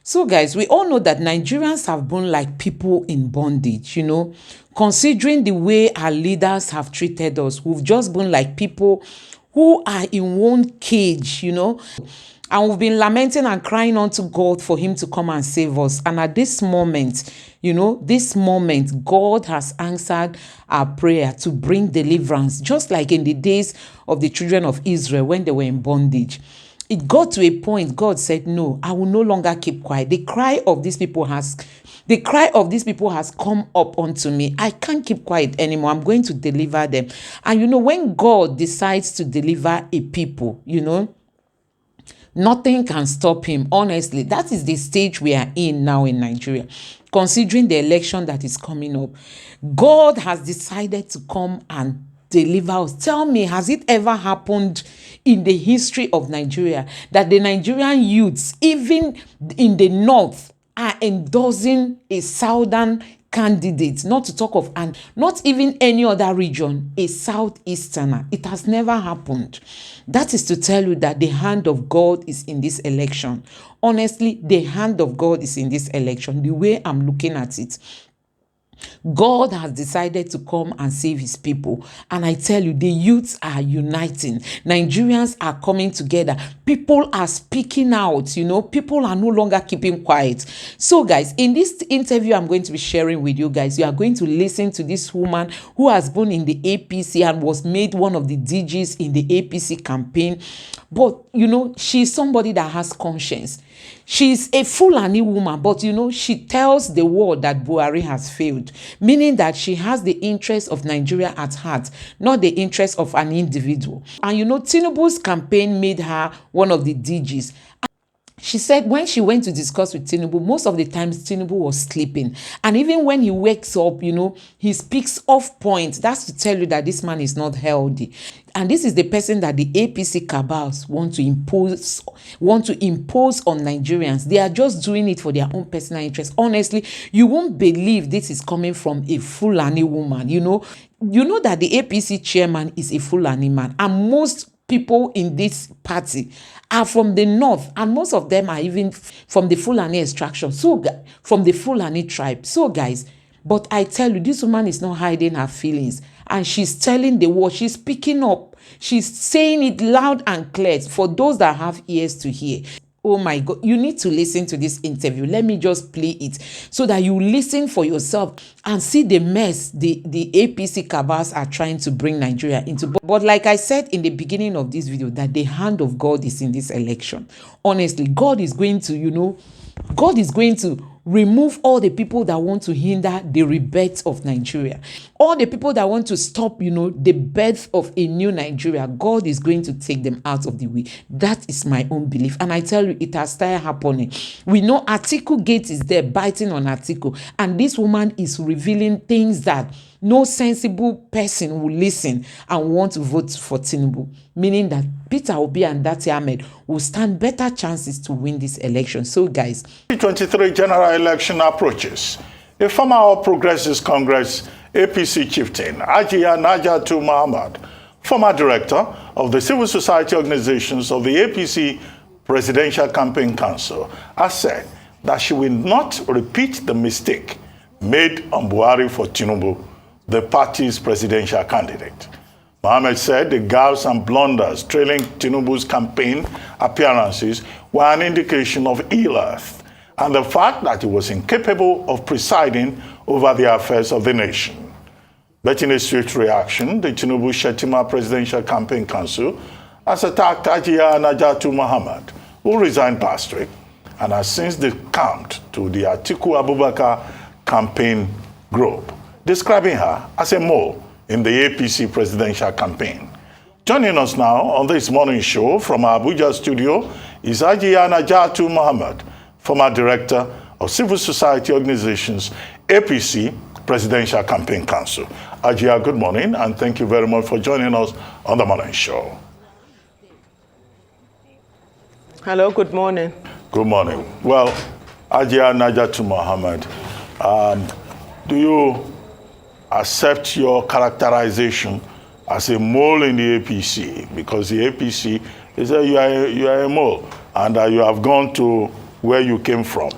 So guys, we all know that Nigerians have been like people in bondage, considering the way our leaders have treated us. We've just been like people who are in one cage, and we've been lamenting and crying unto God for him to come and save us. And at this moment, God has answered our prayer to bring deliverance, just like in the days of the children of Israel when they were in bondage. It got to a point, God said, no, I will no longer keep quiet. The cry of these people has come up unto me. I can't keep quiet anymore. I'm going to deliver them. And when God decides to deliver a people, nothing can stop him. Honestly, that is the stage we are in now in Nigeria. Considering the election that is coming up, God has decided to come and deliver us. Tell me, has it ever happened in the history of Nigeria that the Nigerian youths, even in the north, are endorsing a southern candidate, not to talk of, and not even any other region, a southeasterner? It has never happened. That is to tell you that the hand of God is in this election. Honestly, the hand of God is in this election. The way I'm looking at it, God has decided to come and save his people. And I tell you, the youths are uniting. Nigerians are coming together. People are speaking out, People are no longer keeping quiet. So guys, in this interview I'm going to be sharing with you guys, you are going to listen to this woman who has been in the APC and was made one of the DGs in the APC campaign. But, she's somebody that has conscience. She's a Fulani woman, but she tells the world that Buhari has failed, meaning that she has the interest of Nigeria at heart, not the interest of an individual. And Tinubu's campaign made her one of the DGs. She said when she went to discuss with Tinubu, most of the times Tinubu was sleeping. And even when he wakes up, he speaks off point. That's to tell you that this man is not healthy. And this is the person that the APC cabals want to impose on Nigerians. They are just doing it for their own personal interest. Honestly, you won't believe this is coming from a Fulani woman. You know that the APC chairman is a Fulani man. And most people in this party are from the north, and most of them are even from the Fulani extraction, so from the Fulani tribe. So guys, but I tell you, this woman is not hiding her feelings, and she's telling the world, she's speaking up, she's saying it loud and clear for those that have ears to hear. Oh my God, you need to listen to this interview. Let me just play it so that you listen for yourself and see the mess the APC cabals are trying to bring Nigeria into. But like I said in the beginning of this video, that the hand of God is in this election. Honestly, God is going to, remove all the people that want to hinder the rebirth of Nigeria. All the people that want to stop, the birth of a new Nigeria. God is going to take them out of the way. That is my own belief. And I tell you, it has started happening. We know Atiku Gate is there biting on Atiku. And this woman is revealing things that no sensible person will listen and want to vote for Tinubu. Meaning that Peter Obi and Datti Ahmed will stand better chances to win this election. So guys, 2023 general election approaches. A former All Progressives Congress APC chieftain, Hajiya Najatu Muhammad, former director of the civil society organizations of the APC Presidential Campaign Council, has said that she will not repeat the mistake made on Buhari for Tinubu, the party's presidential candidate. Mohammed said the gaffes and blunders trailing Tinubu's campaign appearances were an indication of ill health and the fact that he was incapable of presiding over the affairs of the nation. But in a swift reaction, the Tinubu-Shettima Presidential Campaign Council has attacked Hajiya Najatu Muhammad, who resigned last week and has since decamped to the Atiku Abubakar campaign group, describing her as a mole in the APC presidential campaign. Joining us now on this morning show from our Abuja studio is Hajiya Najatu Muhammad, former director of civil society organizations, APC Presidential Campaign Council. Hajiya, good morning, and thank you very much for joining us on the morning show. Hello, good morning. Good morning. Well, Hajiya Najatu Muhammad, do you accept your characterization as a mole in the APC? Because the APC is that you are a mole, and you have gone to where you came from?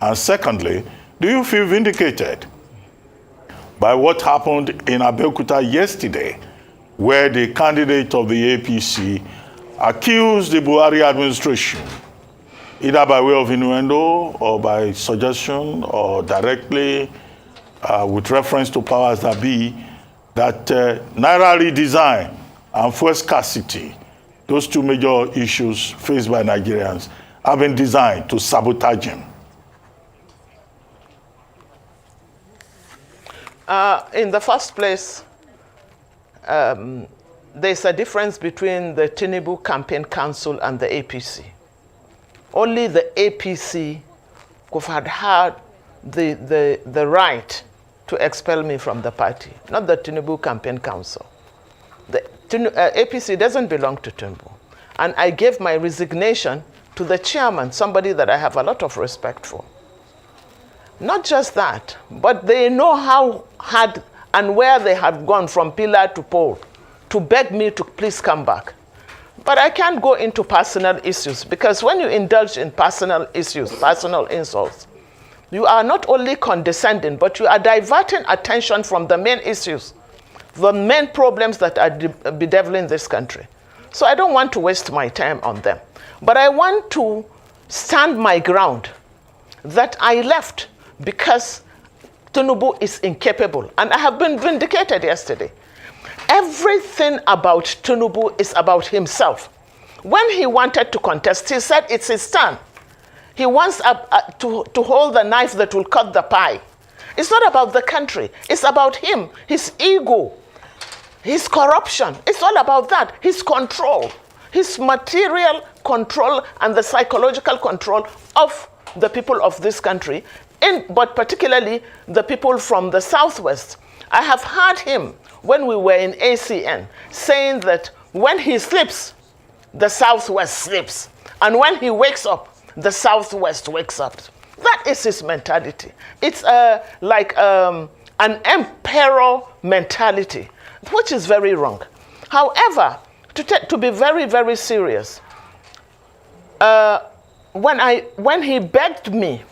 And secondly, do you feel vindicated by what happened in Abeokuta yesterday, where the candidate of the APC accused the Buhari administration, either by way of innuendo or by suggestion or directly with reference to powers that be, that Naira redesign and fuel scarcity, those two major issues faced by Nigerians, have been designed to sabotage him? In the first place, there's a difference between the Tinubu Campaign Council and the APC. Only the APC could have had the right to expel me from the party, not the Tinubu Campaign Council. The APC doesn't belong to Tinubu. And I gave my resignation to the chairman, somebody that I have a lot of respect for. Not just that, but they know how hard and where they have gone from pillar to pole to beg me to please come back. But I can't go into personal issues, because when you indulge in personal issues, personal insults, you are not only condescending, but you are diverting attention from the main issues, the main problems that are bedeviling this country. So I don't want to waste my time on them. But I want to stand my ground that I left because Tinubu is incapable. And I have been vindicated yesterday. Everything about Tinubu is about himself. When he wanted to contest, he said it's his turn. He wants to hold the knife that will cut the pie. It's not about the country. It's about him, his ego, his corruption. It's all about that. His control, his material control and the psychological control of the people of this country, but particularly the people from the Southwest. I have heard him when we were in ACN saying that when he sleeps, the Southwest sleeps. And when he wakes up, the Southwest wakes up. That is his mentality. It's like an emperor mentality, which is very wrong. However, to be very, very serious, when he begged me,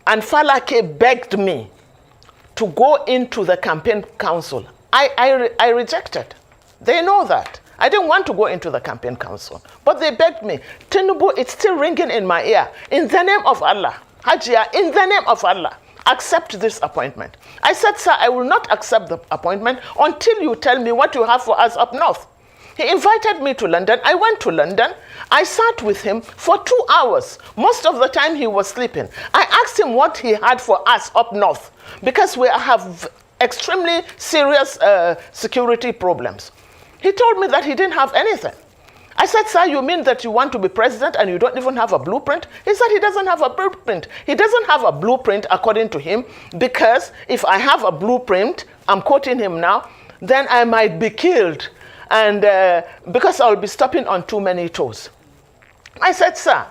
and Falake begged me to go into the campaign council, I rejected. They know that. I didn't want to go into the campaign council, but they begged me. Tinubu, it's still ringing in my ear. In the name of Allah, Hajia, in the name of Allah, accept this appointment. I said, sir, I will not accept the appointment until you tell me what you have for us up north. He invited me to London. I went to London. I sat with him for 2 hours. Most of the time he was sleeping. I asked him what he had for us up north, because we have extremely serious security problems. He told me that he didn't have anything. I said, sir, you mean that you want to be president and you don't even have a blueprint? He said he doesn't have a blueprint. He doesn't have a blueprint according to him, because if I have a blueprint, I'm quoting him now, then I might be killed, and because I'll be stepping on too many toes. I said, sir,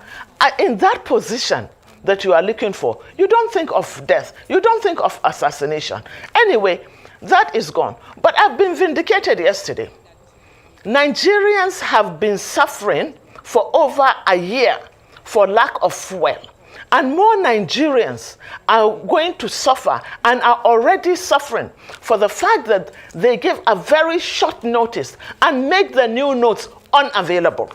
in that position that you are looking for, you don't think of death. You don't think of assassination. Anyway, that is gone. But I've been vindicated yesterday. Nigerians have been suffering for over a year for lack of fuel. And more Nigerians are going to suffer and are already suffering for the fact that they give a very short notice and make the new notes unavailable.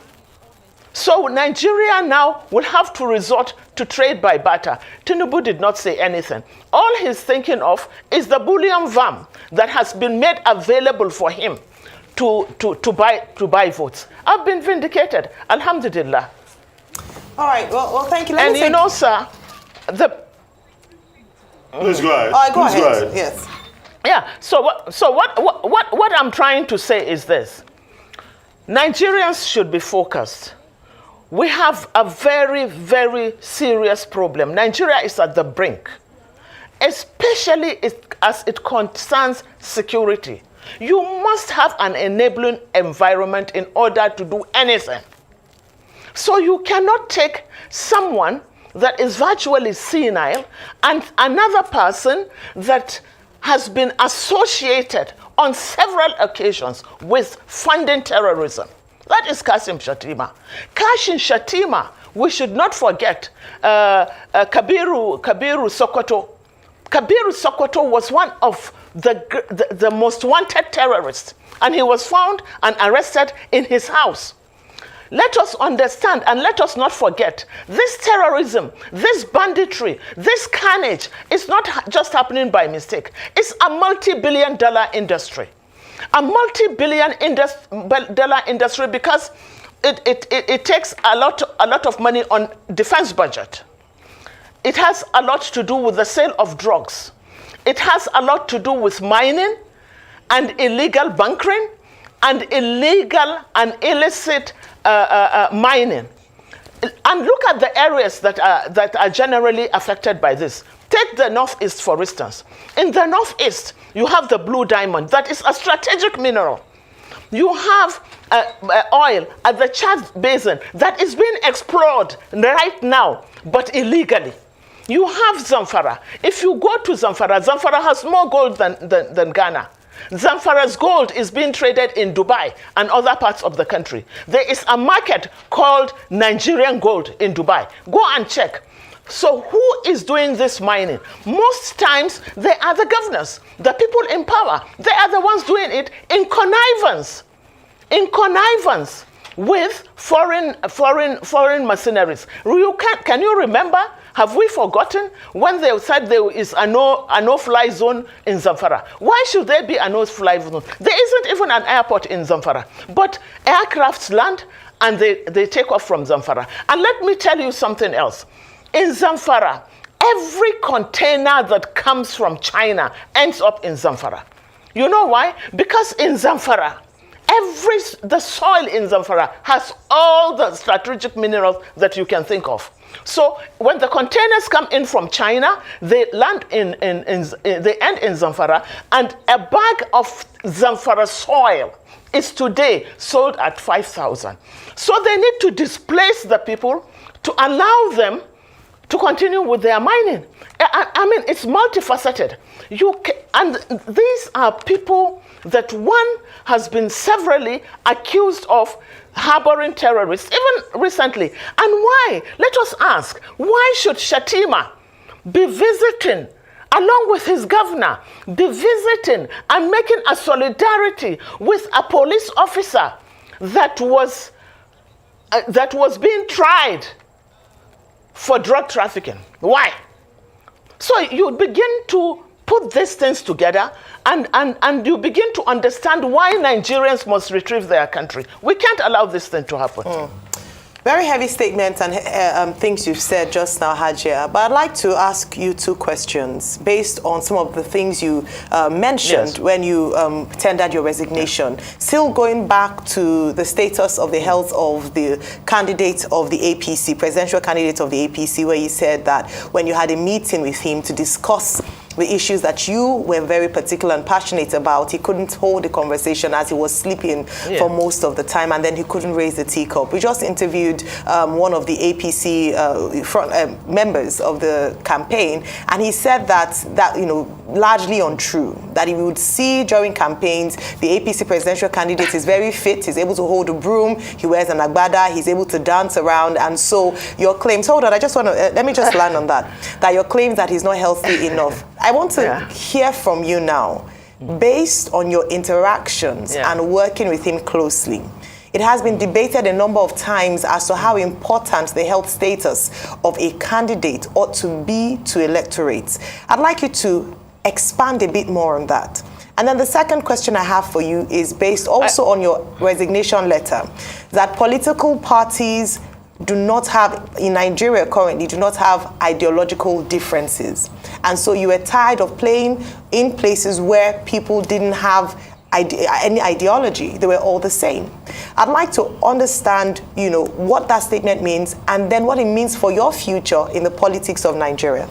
So Nigeria now will have to resort to trade by barter. Tinubu did not say anything. All he's thinking of is the bullion VAM that has been made available for him to buy votes. I've been vindicated, alhamdulillah. All right, well thank you. And you know, sir, Please go ahead. All right, go Please ahead. Yes. Yeah, so what I'm trying to say is this. Nigerians should be focused. We have a very, very serious problem. Nigeria is at the brink, especially as it concerns security. You must have an enabling environment in order to do anything. So you cannot take someone that is virtually senile and another person that has been associated on several occasions with funding terrorism. That is Kashim Shettima. Kashim Shettima we should not forget Kabiru Sokoto. Kabiru Sokoto was one of the most wanted terrorists, and he was found and arrested in his house. Let us understand and let us not forget, this terrorism, this banditry, this carnage is not just happening by mistake. It's a multi-billion-dollar industry. A multi-billion dollar industry because it takes a lot of money on defense budget. It has a lot to do with the sale of drugs. It has a lot to do with mining and illegal bunkering and illegal and illicit mining. And look at the areas that are generally affected by this. Take the Northeast, for instance. In the Northeast, you have the blue diamond. That is a strategic mineral. You have oil at the Chad Basin that is being explored right now, but illegally. You have Zamfara. If you go to Zamfara, Zamfara has more gold than Ghana. Zamfara's gold is being traded in Dubai and other parts of the country. There is a market called Nigerian gold in Dubai. Go and check. So who is doing this mining? Most times they are the governors, the people in power. They are the ones doing it in connivance with foreign mercenaries. Can you remember? Have we forgotten when they said there is a no-fly zone in Zamfara? Why should there be a no-fly zone? There isn't even an airport in Zamfara, but aircrafts land and they take off from Zamfara. And let me tell you something else. In Zamfara, every container that comes from China ends up in Zamfara. You know why? Because in Zamfara, the soil in Zamfara has all the strategic minerals that you can think of. So when the containers come in from China, they land they end in Zamfara, and a bag of Zamfara soil is today sold at 5,000. So they need to displace the people to allow them to continue with their mining. I mean, it's multifaceted. And these are people that one has been severally accused of harboring terrorists, even recently. And why? Let us ask, why should Shatima be visiting, along with his governor, be visiting and making a solidarity with a police officer that was being tried for drug trafficking? Why? So you begin to put these things together and you begin to understand why Nigerians must retrieve their country. We can't allow this thing to happen. Very heavy statements and things you've said just now, Hajia. But I'd like to ask you two questions based on some of the things you mentioned when you tendered your resignation. Still going back to the status of the health of the candidate of the APC, presidential candidate of the APC, where you said that when you had a meeting with him to discuss the issues that you were very particular and passionate about, he couldn't hold the conversation as he was sleeping for most of the time, and then he couldn't raise the teacup. We just interviewed one of the APC members of the campaign, and he said that largely untrue, that he would see during campaigns the APC presidential candidate is very fit, he's able to hold a broom, he wears an agbada, he's able to dance around. And so your claims, hold on, I just want to, let me just land on that your claims that he's not healthy enough. I want to hear from you now, based on your interactions and working with him closely. It has been debated a number of times as to how important the health status of a candidate ought to be to electorates. I'd like you to expand a bit more on that. And then the second question I have for you is based also on your resignation letter, that political parties do not have, in Nigeria currently, do not have ideological differences. And so you were tired of playing in places where people didn't have any ideology. They were all the same. I'd like to understand, what that statement means and then what it means for your future in the politics of Nigeria.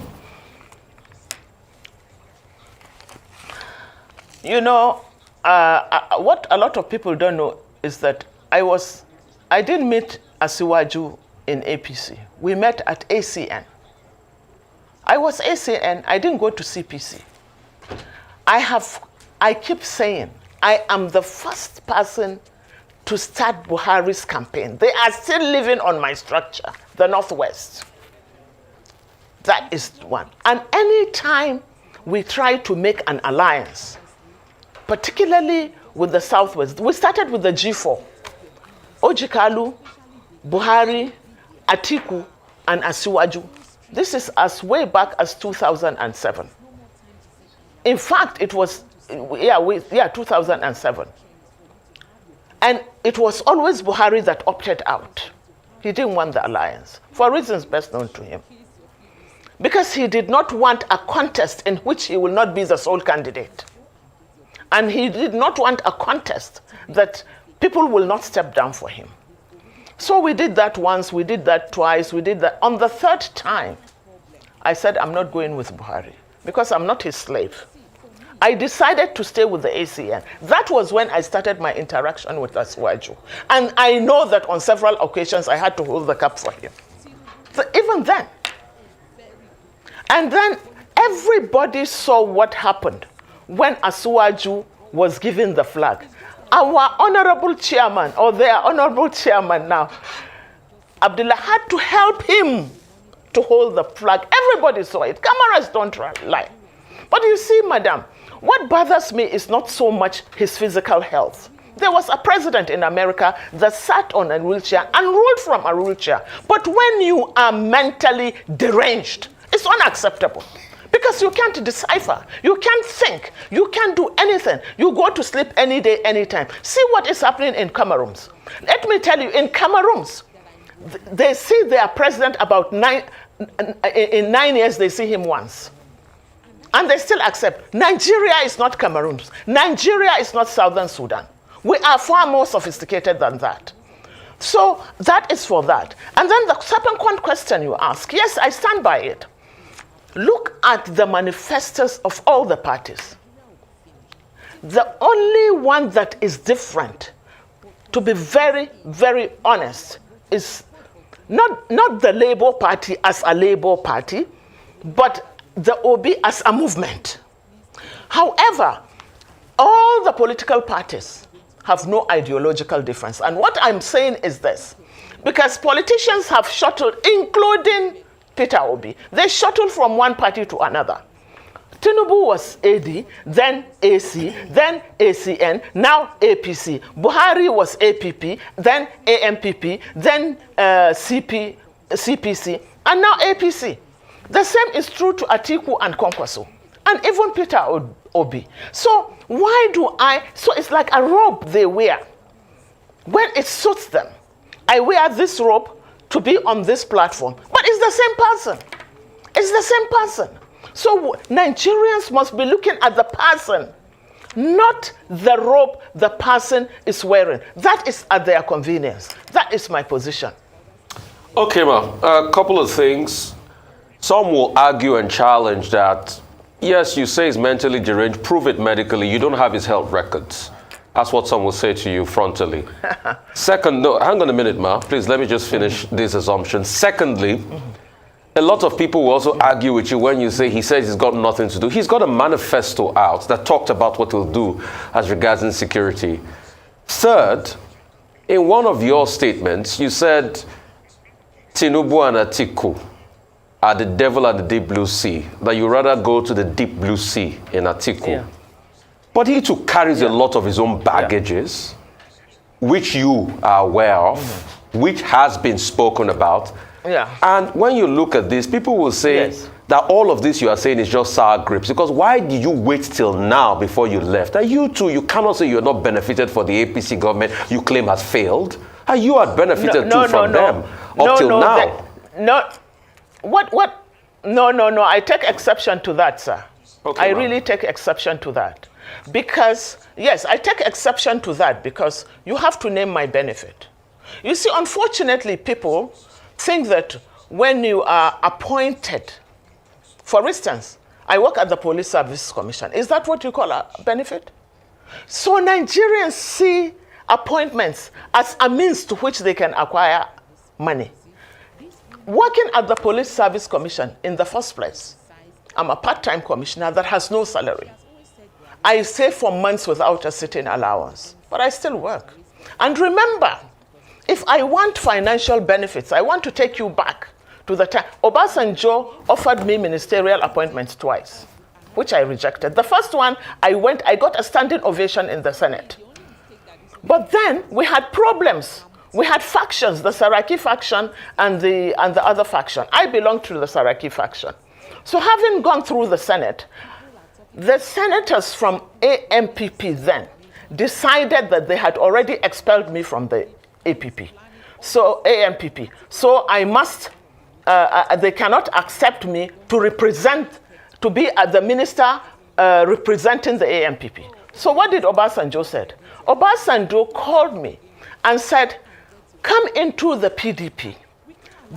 What a lot of people don't know is that I didn't meet Asiwaju in APC. We met at ACN. I was ACN, I didn't go to CPC. I keep saying, I am the first person to start Buhari's campaign. They are still living on my structure. the Northwest. That is one. And any time we try to make an alliance, particularly with the Southwest, we started with the G4. Ojikalu, Buhari, Atiku, and Asiwaju. This is as way back as 2007. In fact, it was, 2007. And it was always Buhari that opted out. He didn't want the alliance, for reasons best known to him. Because he did not want a contest in which he will not be the sole candidate. And he did not want a contest that people will not step down for him. So we did that once, we did that twice, we did that. On the third time, I said, I'm not going with Buhari because I'm not his slave. I decided to stay with the ACN. That was when I started my interaction with Asiwaju. And I know that on several occasions I had to hold the cup for him. So even then. And then everybody saw what happened when Asiwaju was given the flag. Our honorable chairman, or their honorable chairman now, Abdullah, had to help him to hold the flag. Everybody saw it. Cameras don't lie. But you see, madam, what bothers me is not so much his physical health. There was a president in America that sat on a wheelchair and ruled from a wheelchair. But when you are mentally deranged, it's unacceptable. Because you can't decipher, you can't think, you can't do anything. You go to sleep any day, anytime. See what is happening in Cameroons. Let me tell you, in Cameroons, they see their president about in 9 years, they see him once. And they still accept. Nigeria is not Cameroon. Nigeria is not Southern Sudan. We are far more sophisticated than that. So that is for that. And then the second question you ask, yes, I stand by it. Look at the manifestos of all the parties. The only one that is different, to be very, very honest, is not the Labour Party as a Labour Party, but the OB as a movement. However, all the political parties have no ideological difference. And what I'm saying is this, because politicians have shuttled, including Peter Obi, they shuttled from one party to another. Tinubu was AD, then AC, then ACN, now APC. Buhari was APP, then AMPP, then CPC, and now APC. The same is true to Atiku and Kwankwaso, and even Peter Obi. So why do so it's like a robe they wear. When it suits them, I wear this robe to be on this platform, but it's the same person. It's the same person. So Nigerians must be looking at the person, not the robe the person is wearing. That is at their convenience. That is my position. Okay, ma'am. A couple of things. Some will argue and challenge that, yes, you say he's mentally deranged, prove it medically, you don't have his health records. That's what some will say to you frontally. Second, no, hang on a minute, ma. Please, let me just finish this assumption. Secondly, a lot of people will also argue with you when you say he says he's got nothing to do. He's got a manifesto out that talked about what he'll do as regards insecurity. Third, in one of your statements, you said Tinubu and Atiku are the devil at the deep blue sea, that you rather go to the deep blue sea in Atiku. Yeah. But he too carries a lot of his own baggages, which you are aware of, which has been spoken about. Yeah. And when you look at this, people will say that all of this you are saying is just sour grapes. Because why did you wait till now before you left? And you too, you cannot say you're not benefited for the APC government you claim has failed. And you had benefited from them up till now. No, I take exception to that, sir. Okay, I really take exception to that. Because, yes, I take exception to that because you have to name my benefit. You see, unfortunately, people think that when you are appointed, for instance, I work at the Police Service Commission. Is that what you call a benefit? So Nigerians see appointments as a means to which they can acquire money. Working at the Police Service Commission in the first place, I'm a part-time commissioner that has no salary. I stay for months without a sitting allowance, but I still work. And remember, if I want financial benefits, I want to take you back to the time. Obasanjo offered me ministerial appointments twice, which I rejected. The first one, I got a standing ovation in the Senate. But then we had problems. We had factions, the Saraki faction and the other faction. I belonged to the Saraki faction. So having gone through the Senate, the senators from AMPP then decided that they had already expelled me from the APP. So AMPP. So I must, they cannot accept me to be the minister representing the AMPP. So what did Obasanjo said? Obasanjo called me and said, come into the PDP,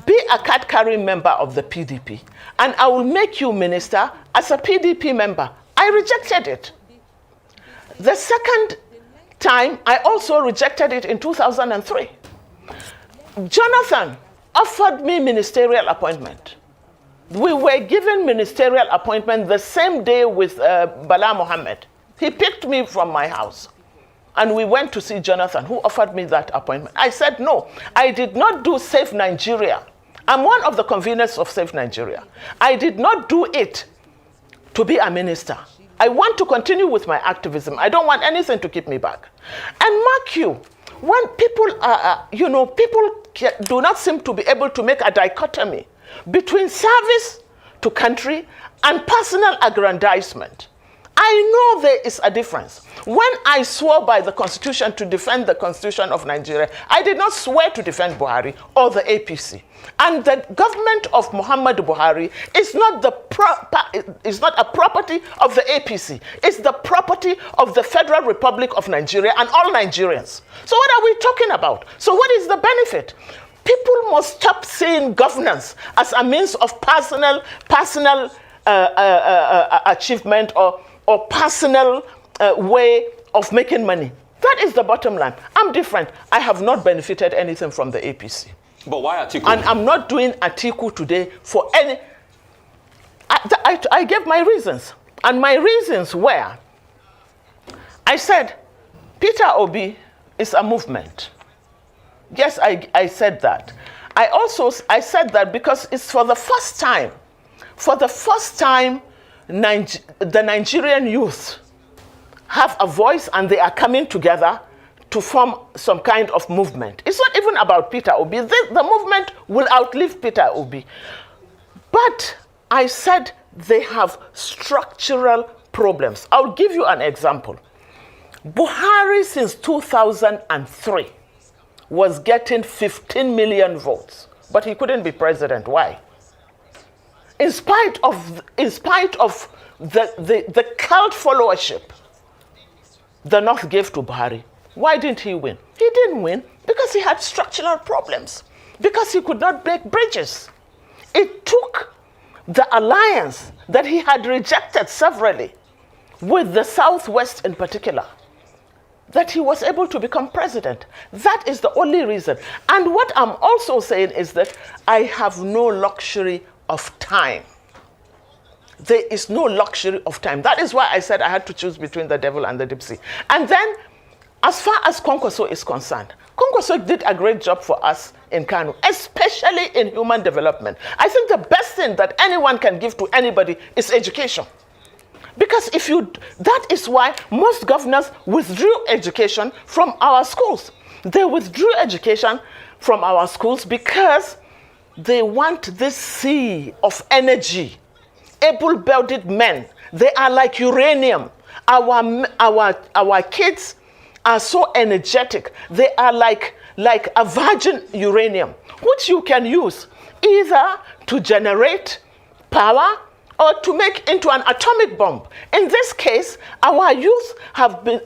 be a card-carrying member of the PDP, and I will make you minister as a PDP member. I rejected it. The second time, I also rejected it in 2003. Jonathan offered me ministerial appointment. We were given ministerial appointment the same day with Bala Mohammed. He picked me from my house. And we went to see Jonathan, who offered me that appointment. I said, no, I did not do Save Nigeria. I'm one of the conveners of Save Nigeria. I did not do it to be a minister. I want to continue with my activism. I don't want anything to keep me back. And mark you, when people are, people do not seem to be able to make a dichotomy between service to country and personal aggrandizement. I know there is a difference. When I swore by the Constitution to defend the Constitution of Nigeria, I did not swear to defend Buhari or the APC. And the government of Muhammad Buhari is not a property of the APC. It's the property of the Federal Republic of Nigeria and all Nigerians. So what are we talking about? So what is the benefit? People must stop seeing governance as a means of personal achievement or personal way of making money. That is the bottom line. I'm different. I have not benefited anything from the APC. But why Atiku? And I'm not doing Atiku today for any... I gave my reasons. And my reasons were, I said, Peter Obi is a movement. Yes, I said that. I said that because it's for the first time, the Nigerian youth have a voice and they are coming together to form some kind of movement. It's not even about Peter Obi. The movement will outlive Peter Obi. But I said they have structural problems. I'll give you an example. Buhari since 2003 was getting 15 million votes, but he couldn't be president. Why? In spite of the cult followership the North gave to Buhari, why didn't he win? He didn't win because he had structural problems, because he could not make bridges. It took the alliance that he had rejected severally, with the Southwest in particular, that he was able to become president. That is the only reason. And what I'm also saying is that I have no luxury of time. There is no luxury of time. That is why I said I had to choose between the devil and the deep sea. And then, as far as Kwankwaso is concerned, Kwankwaso did a great job for us in Kano, especially in human development. I think the best thing that anyone can give to anybody is education. Because that is why most governors withdrew education from our schools. They withdrew education from our schools because they want this sea of energy. Able-bodied men, they are like uranium. Our kids are so energetic. They are like a virgin uranium, which you can use either to generate power or to make into an atomic bomb. In this case, our youth have been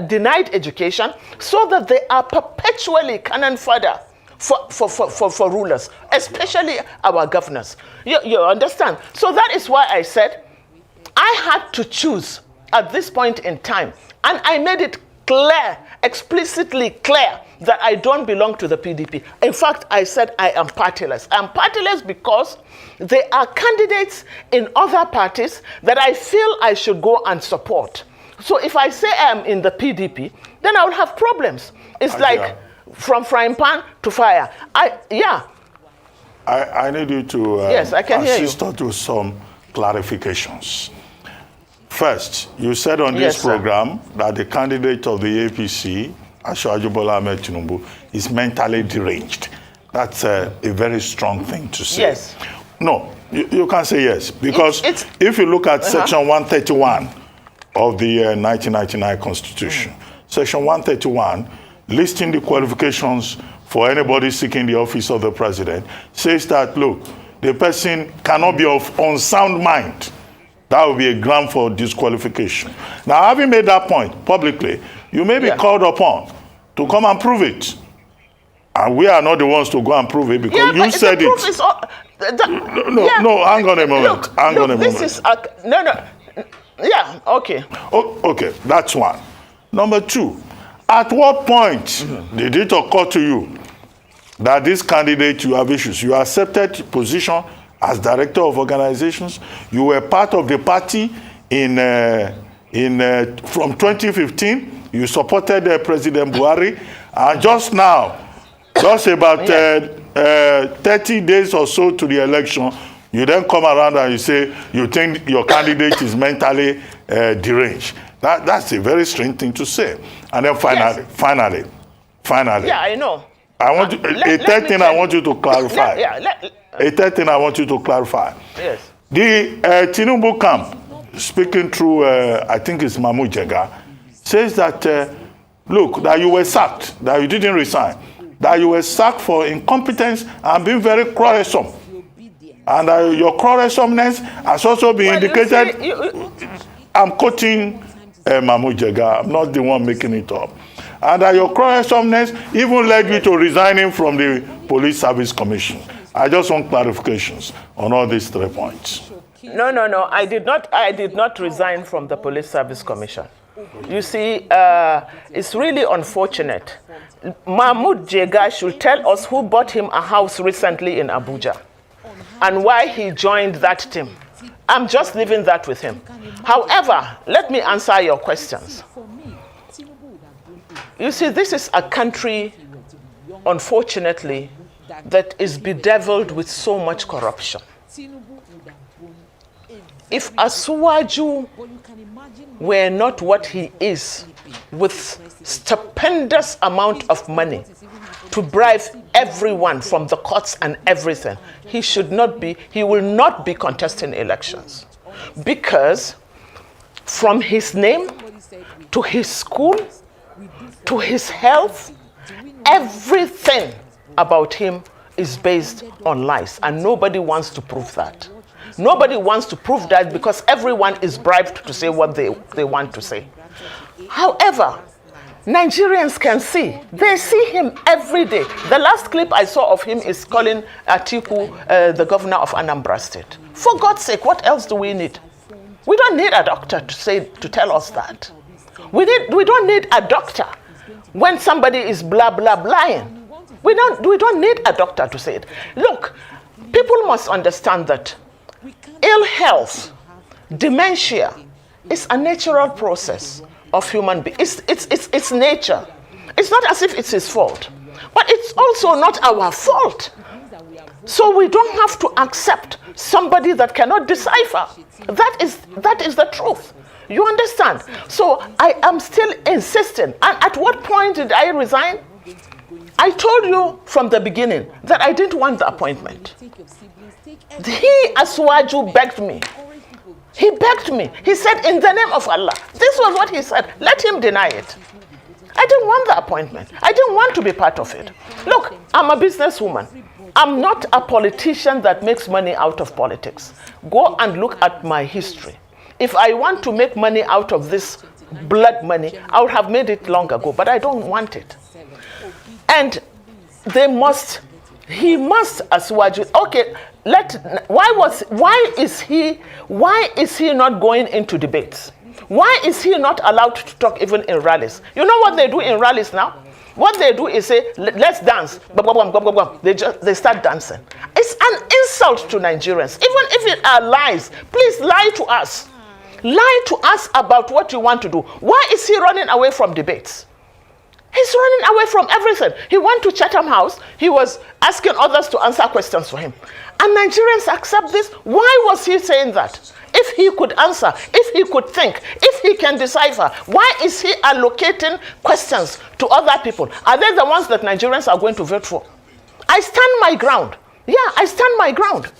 denied education so that they are perpetually cannon fodder for rulers, especially our governors. You understand? So that is why I said I had to choose at this point in time. And I made it clear, explicitly clear, that I don't belong to the PDP. In fact, I said I am partyless. I'm partyless because there are candidates in other parties that I feel I should go and support. So if I say I'm in the PDP, then I will have problems. It's like from frying pan to fire. I need you to yes, I can assist us to some clarifications. First, you said on this program that the candidate of the APC, Asiwaju Bola Ahmed Tinubu, is mentally deranged. That's a very strong thing to say. Yes. No, you can't say yes, because if you look at Section 131 of the 1999 Constitution, Section 131, listing the qualifications for anybody seeking the office of the president, says that, look, the person cannot be of unsound mind. That will be a ground for disqualification. Now, having made that point publicly, you may be called upon to come and prove it. And we are not the ones to go and prove it, because you said it. No, hang on a moment. Hang on a moment. This is okay. Okay, that's one. Number two, at what point did it occur to you that this candidate, you have issues? You accepted position as director of organizations. You were part of the party from 2015. You supported President Buhari, and just now, just about 30 days or so to the election, you then come around and you say you think your candidate is mentally deranged. That's a very strange thing to say. And then finally. Yeah, I know. I want a third thing I want you to clarify. A third thing I want you to clarify. Yes. The Tinubu camp, speaking through, I think it's Mahmoud Jega, says that, look, that you were sacked, that you didn't resign, that you were sacked for incompetence and being very quarrelsome. And your quarrelsomeness has also been indicated. I'm quoting Mahmoud Jega, I'm not the one making it up. And that your quarrelsomeness even led you to resigning from the Police Service Commission. I just want clarifications on all these 3 points. No. I did not resign from the Police Service Commission. You see, it's really unfortunate. Mahmoud Jega should tell us who bought him a house recently in Abuja and why he joined that team. I'm just leaving that with him. However, let me answer your questions. You see, this is a country, unfortunately, that is bedeviled with so much corruption. If Asiwaju were not what he is, with stupendous amount of money to bribe everyone from the courts and everything, he will not be contesting elections. Because from his name to his school to his health, everything about him is based on lies, and nobody wants to prove that. Nobody wants to prove that because everyone is bribed to say what they want to say. However, Nigerians can see. They see him every day. The last clip I saw of him is calling Atiku the governor of Anambra State. For God's sake, what else do we need? We don't need a doctor to tell us that. We don't need a doctor when somebody is blah blah blahing. We don't need a doctor to say it. Look, people must understand that ill health, dementia, is a natural process of human being. It's nature. It's not as if it's his fault, but it's also not our fault. So we don't have to accept somebody that cannot decipher. That is the truth. You understand? So I am still insisting. And at what point did I resign? I told you from the beginning that I didn't want the appointment. He, Asiwaju, begged me. He begged me. He said, in the name of Allah. This was what he said. Let him deny it. I didn't want the appointment. I didn't want to be part of it. Look, I'm a businesswoman. I'm not a politician that makes money out of politics. Go and look at my history. If I want to make money out of this blood money, I would have made it long ago, but I don't want it. And he must, Asiwaju, okay, why is he not going into debates? Why is he not allowed to talk even in rallies? You know what they do in rallies now? What they do is say, let's dance. They start dancing. It's an insult to Nigerians. Even if it are lies, please lie to us. Lie to us about what you want to do. Why is he running away from debates? He's running away from everything. He went to Chatham House. He was asking others to answer questions for him. And Nigerians accept this. Why was he saying that? If he could answer, if he could think, if he can decipher, why is he allocating questions to other people? Are they the ones that Nigerians are going to vote for? I stand my ground. Yeah, I stand my ground.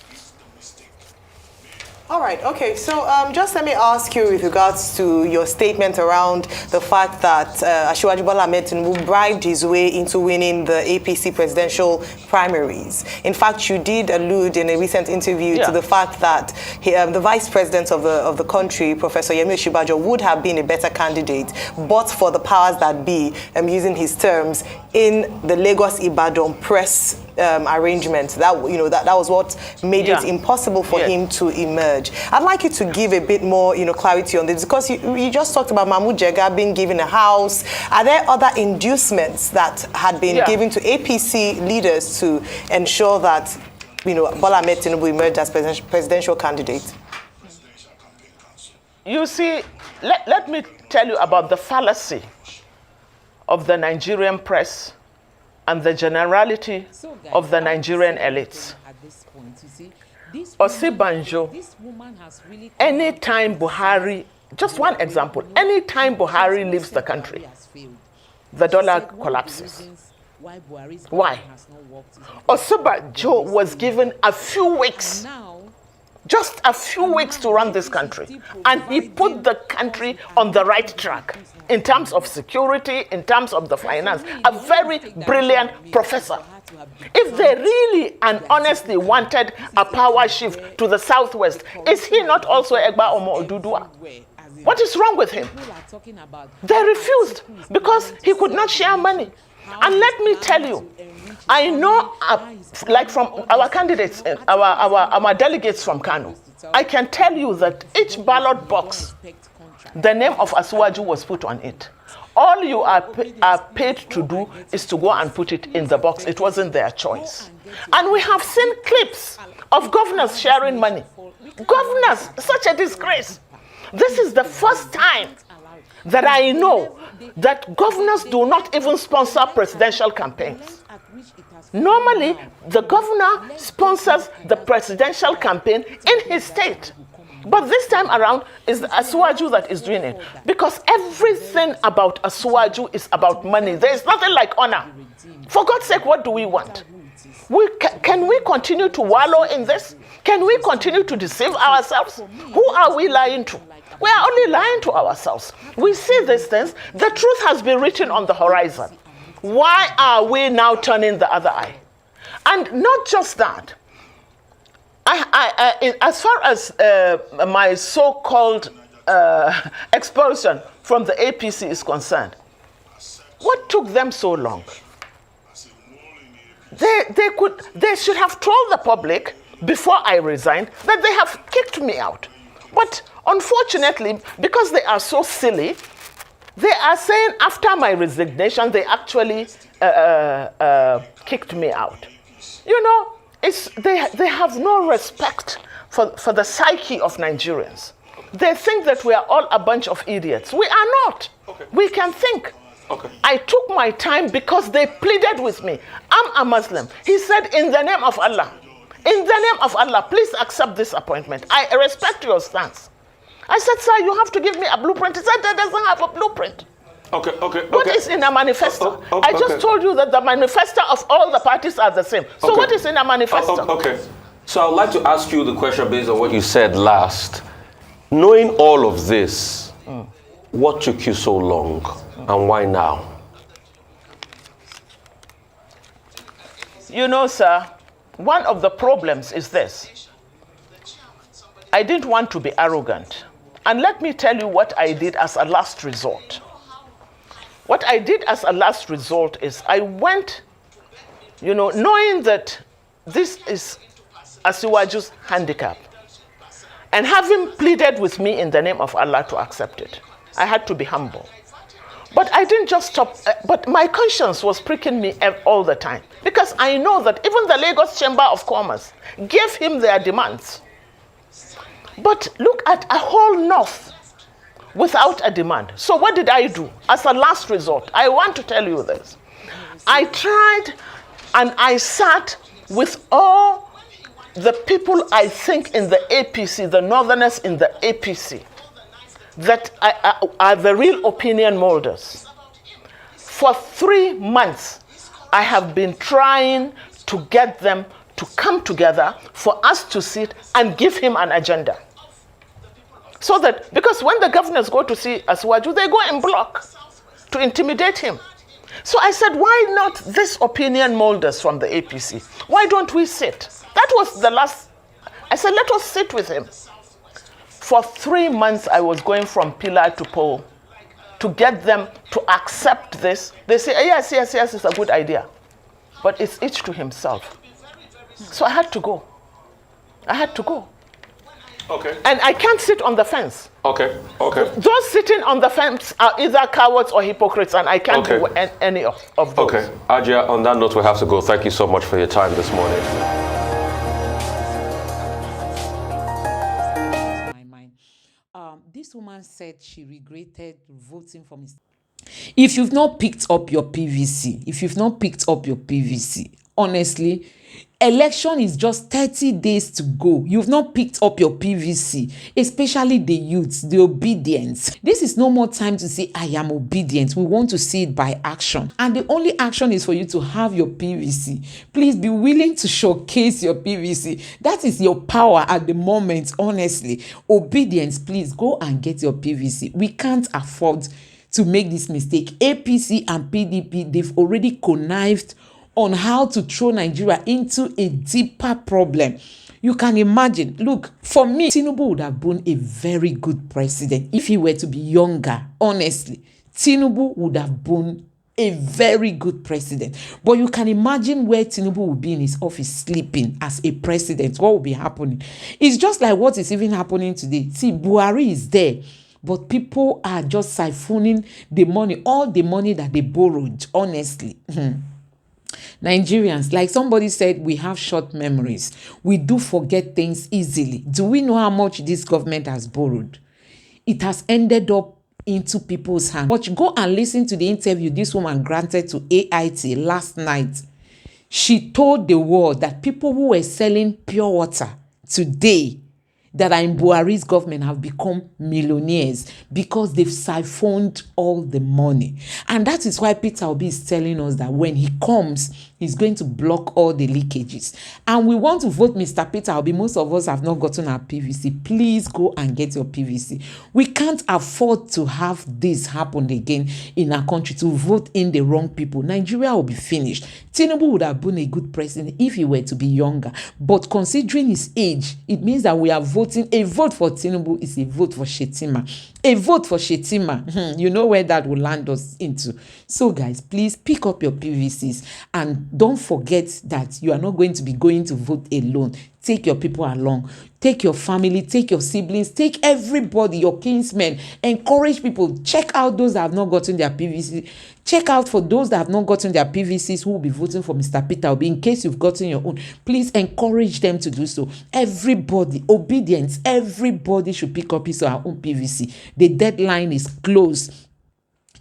All right, okay, so just let me ask you with regards to your statement around the fact that Asiwaju Bola Ahmed Tinubu bribed his way into winning the APC presidential primaries. In fact, you did allude in a recent interview to the fact that the vice president of the country, Professor Yemi Osinbajo, would have been a better candidate, but for the powers that be, using his terms, in the Lagos-Ibadan press arrangement. That was what made it impossible for him to emerge. I'd like you to give a bit more, clarity on this, because you just talked about Mahmoud Jega being given a house. Are there other inducements that had been given to APC leaders to ensure that, Bola Ahmed Tinubu emerged as presidential candidate? You see, let me tell you about the fallacy of the Nigerian press and the generality of the Nigerian elites. Osibanjo, anytime Buhari, just one example, anytime Buhari leaves the country, the dollar collapses. Why? Osibanjo was given a few weeks, just a few weeks to run this country, and he put the country on the right track in terms of security, in terms of the finance. A very brilliant professor. If they really and honestly wanted a power shift to the southwest, is he not also Egba Omo Odudua? What is wrong with him? They refused because he could not share money. And let me tell you, I know, like from our candidates, our delegates from Kano, I can tell you that each ballot box, the name of Asiwaju was put on it. All you are paid to do is to go and put it in the box. It wasn't their choice. And we have seen clips of governors sharing money. Governors, such a disgrace. This is the first time that I know that governors do not even sponsor presidential campaigns. Normally, the governor sponsors the presidential campaign in his state. But this time around, it's Asiwaju that is doing it. Because everything about Asiwaju is about money. There is nothing like honor. For God's sake, what do we want? Can we continue to wallow in this? Can we continue to deceive ourselves? Who are we lying to? We are only lying to ourselves. We see these things. The truth has been written on the horizon. Why are we now turning the other eye? And not just that. As far as my so-called expulsion from the APC is concerned, what took them so long? They should have told the public before I resigned that they have kicked me out. But unfortunately, because they are so silly, they are saying after my resignation, they actually kicked me out. They have no respect for the psyche of Nigerians. They think that we are all a bunch of idiots. We are not. Okay. We can think. Okay. I took my time because they pleaded with me. I'm a Muslim. He said, in the name of Allah, please accept this appointment. I respect your stance. I said, sir, you have to give me a blueprint. He said, that doesn't have a blueprint. Okay. What is in a manifesto? I just told you that the manifesto of all the parties are the same. So what is in a manifesto? Okay. So I'd like to ask you the question based on what you said last. Knowing all of this, what took you so long and why now? Sir, one of the problems is this. I didn't want to be arrogant. And let me tell you what I did as a last resort. What I did as a last resort is I went, knowing that this is Asiwaju's handicap, and having pleaded with me in the name of Allah to accept it, I had to be humble. But I didn't just stop, but my conscience was pricking me all the time, because I know that even the Lagos Chamber of Commerce gave him their demands. But look at a whole north without a demand. So what did I do? As a last resort, I want to tell you this. I tried and I sat with all the people I think in the APC, the northerners in the APC, that are the real opinion molders. For 3 months, I have been trying to get them to come together for us to sit and give him an agenda. So that, because when the governors go to see Asiwaju, they go in block to intimidate him. So I said, why not this opinion molders from the APC? Why don't we sit? That was the last. I said, let us sit with him. For 3 months, I was going from pillar to pole to get them to accept this. They say, yes, it's a good idea. But it's each to himself. So I had to go. Okay. And I can't sit on the fence. Okay. Those sitting on the fence are either cowards or hypocrites, and I can't do any of those. Okay. Ajia, on that note, we have to go. Thank you so much for your time this morning. This woman said she regretted voting for Mr. If you've not picked up your PVC, honestly, election is just 30 days to go. You've not picked up your PVC, especially the youths, the Obidients. This is no more time to say, I am obedient. We want to see it by action. And the only action is for you to have your PVC. Please be willing to showcase your PVC. That is your power at the moment, honestly. Obedience, please go and get your PVC. We can't afford to make this mistake. APC and PDP, they've already connived on how to throw Nigeria into a deeper problem. You can imagine. Look, for me, Tinubu would have been a very good president if he were to be younger. Honestly, Tinubu would have been a very good president. But you can imagine where Tinubu would be in his office sleeping as a president. What will be happening? It's just like what is even happening today. See, Buhari is there, but people are just siphoning the money, all the money that they borrowed, honestly. Nigerians, like somebody said, we have short memories. We do forget things easily. Do we know how much this government has borrowed? It has ended up into people's hands. But go and listen to the interview this woman granted to AIT last night. She told the world that people who were selling pure water today that are in Buhari's government have become millionaires because they've siphoned all the money. And that is why Peter Obi is telling us that when he comes, he's going to block all the leakages. And we want to vote Mr. Peter Obi. Most of us have not gotten our PVC. Please go and get your PVC. We can't afford to have this happen again in our country, to vote in the wrong people. Nigeria will be finished. Tinubu would have been a good president if he were to be younger. But considering his age, it means that we are voting. A vote for Tinubu is a vote for Shetima. A vote for Shetima. You know where that will land us into. So guys, please pick up your PVCs and don't forget that you are not going to be going to vote alone. Take your people along. Take your family, take your siblings, take everybody, your kinsmen. Encourage people. Check out those that have not gotten their PVC. Check out for those that have not gotten their PVCs who will be voting for Mr. Peter Obi. In case you've gotten your own, please encourage them to do so. Everybody, obedience, everybody should pick up his or her own PVC. The deadline is closed.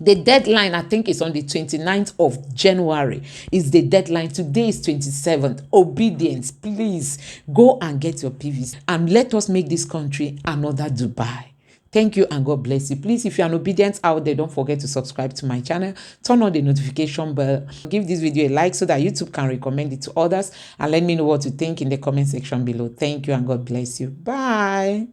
The deadline, I think, is on the 29th of January. Is the deadline. Today is 27th. Obedience, please go and get your PVC and let us make this country another Dubai. Thank you and God bless you. Please, if you're an obedient out there, don't forget to subscribe to my channel. Turn on the notification bell. Give this video a like so that YouTube can recommend it to others. And let me know what you think in the comment section below. Thank you and God bless you. Bye.